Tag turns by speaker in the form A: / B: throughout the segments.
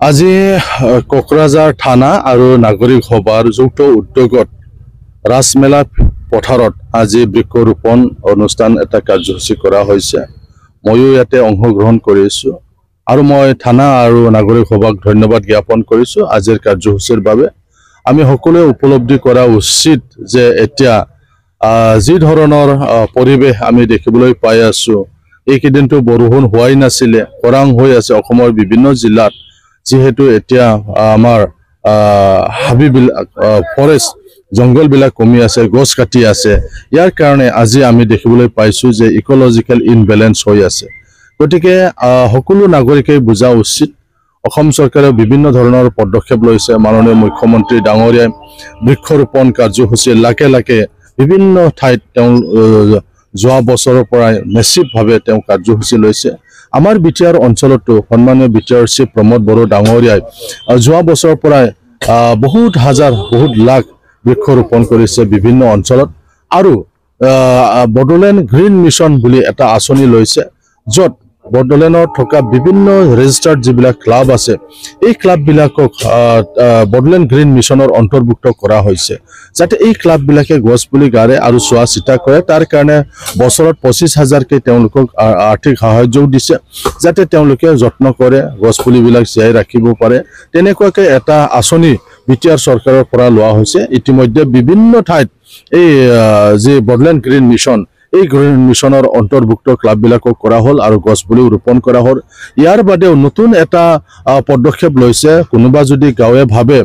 A: আজি কোকৰাঝাৰ থানা আৰু নাগৰিক সভাৰ যৌথ উদ্যোগত ৰাজমেলা পথাৰত আজি বৃক্ষৰোপণ অনুষ্ঠান এটা কাৰ্যসূচী কৰা হৈছে। ময়ো ইয়াতে অংশগ্ৰহণ কৰিছো আৰু মই থানা আৰু নাগৰিক সভাক ধন্যবাদ জ্ঞাপন কৰিছো আজিৰ কাৰ্যসূচীৰ বাবে। আমি সকলোৱে উপলব্ধি কৰা উচিত যে এতিয়া যি ধৰণৰ পৰিৱেশ আমি দেখিবলৈ পাই আছো, এইকেইদিনটো বৰষুণ হোৱাই নাছিলে, খৰাং হৈ আছে অসমৰ বিভিন্ন জিলাত। যেহেতু এতিয়া আমাৰ হাবিবিলাক ফৰেষ্ট জংগলবিলাক কমি আছে, গছ কাটি আছে, ইয়াৰ কাৰণে আজি আমি দেখিবলৈ পাইছো যে ইকলজিকেল ইনবেলেঞ্চ হৈ আছে। গতিকে সকলো নাগৰিকে বুজা উচিত অসম চৰকাৰে বিভিন্ন ধৰণৰ পদক্ষেপ লৈছে। মাননীয় মুখ্যমন্ত্ৰী ডাঙৰীয়াই বৃক্ষৰোপণ কাৰ্যসূচী লাকে লাকে বিভিন্ন ঠাইত তেওঁ যোৱা বছৰৰ পৰাই মেচিভভাৱে তেওঁ কাৰ্যসূচী লৈছে। আমাৰ বিটিআৰ অঞ্চলতো সন্মানীয় বিটিআৰ চিফ প্ৰমোদ বড়ো ডাঙৰীয়াই যোৱা বছৰৰ পৰাই বহুত হাজাৰ বহুত লাখ বৃক্ষৰোপণ কৰিছে বিভিন্ন অঞ্চলত। আৰু বড়োলেণ্ড গ্ৰীণ মিছন বুলি এটা আঁচনি লৈছে, য'ত বড়োলেণ্ডত থকা বিভিন্ন ৰেজিষ্টাৰ্ড যিবিলাক ক্লাব আছে, এই ক্লাববিলাকক বড়োলেণ্ড গ্ৰীণ মিছনৰ অন্তৰ্ভুক্ত কৰা হৈছে, যাতে এই ক্লাববিলাকে গছপুলি গাৰে আৰু চোৱা চিতা কৰে। তাৰ কাৰণে বছৰত 25,000কে তেওঁলোকক আৰ্থিক সাহায্যও দিছে, যাতে তেওঁলোকে যত্ন কৰে, গছপুলিবিলাক জীয়াই ৰাখিব পাৰে। তেনেকুৱাকে এটা আঁচনি বিটিআৰ চৰকাৰৰ পৰা লোৱা হৈছে। ইতিমধ্যে বিভিন্ন ঠাইত এই যি বড়োলেণ্ড গ্ৰীণ মিছন, এই গ্ৰীণ মিছনৰ অন্তৰ্ভুক্ত ক্লাববিলাকক কৰা হ'ল আৰু গছপুলিও ৰোপণ কৰা হ'ল। ইয়াৰ বাদেও নতুন এটা পদক্ষেপ লৈছে, কোনোবা যদি গাঁৱে ভাবে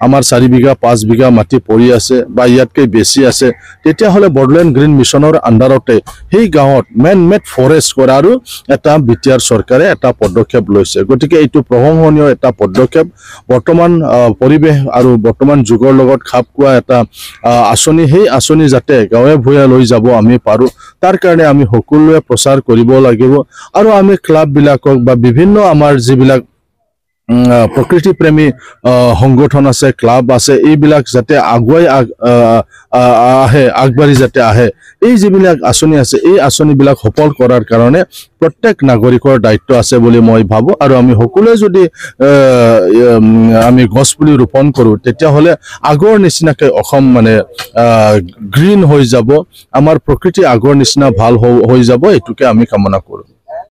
A: আমাৰ 4 বিঘা 5 বিঘা মাটি পৰি আছে বা ইয়াতকৈ বেছি আছে, তেতিয়াহ'লে বড়োলেণ্ড গ্ৰীণ মিছনৰ আণ্ডাৰতে সেই গাঁৱত মেন মেড ফৰেষ্ট কৰাৰো এটা বিটিআৰ চৰকাৰে এটা পদক্ষেপ লৈছে। গতিকে এইটো প্ৰশংসনীয় এটা পদক্ষেপ। বৰ্তমান পৰিৱেশ আৰু বৰ্তমান যুগৰ লগত খাপ খোৱা এটা আঁচনি। সেই আঁচনি যাতে গাঁৱে ভূঞে লৈ যাব আমি পাৰোঁ, তাৰ কাৰণে আমি সকলোৱে প্ৰচাৰ কৰিব লাগিব। আৰু আমি ক্লাববিলাকক বা বিভিন্ন আমাৰ যিবিলাক প্ৰকৃতিপ্ৰেমী সংগঠন আছে, ক্লাব আছে, এইবিলাক যাতে আগুৱাই আহে, আগবাঢ়ি যাতে আহে। এই যিবিলাক আঁচনি আছে, এই আঁচনিবিলাক সফল কৰাৰ কাৰণে প্ৰত্যেক নাগৰিকৰ দায়িত্ব আছে বুলি মই ভাবোঁ। আৰু আমি সকলোৱে যদি আমি গছপুলি ৰোপণ কৰোঁ, তেতিয়াহ'লে আগৰ নিচিনাকৈ অসম মানে গ্ৰীণ হৈ যাব, আমাৰ প্ৰকৃতি আগৰ নিচিনা ভাল হৈ যাব, এইটোকে আমি কামনা কৰোঁ।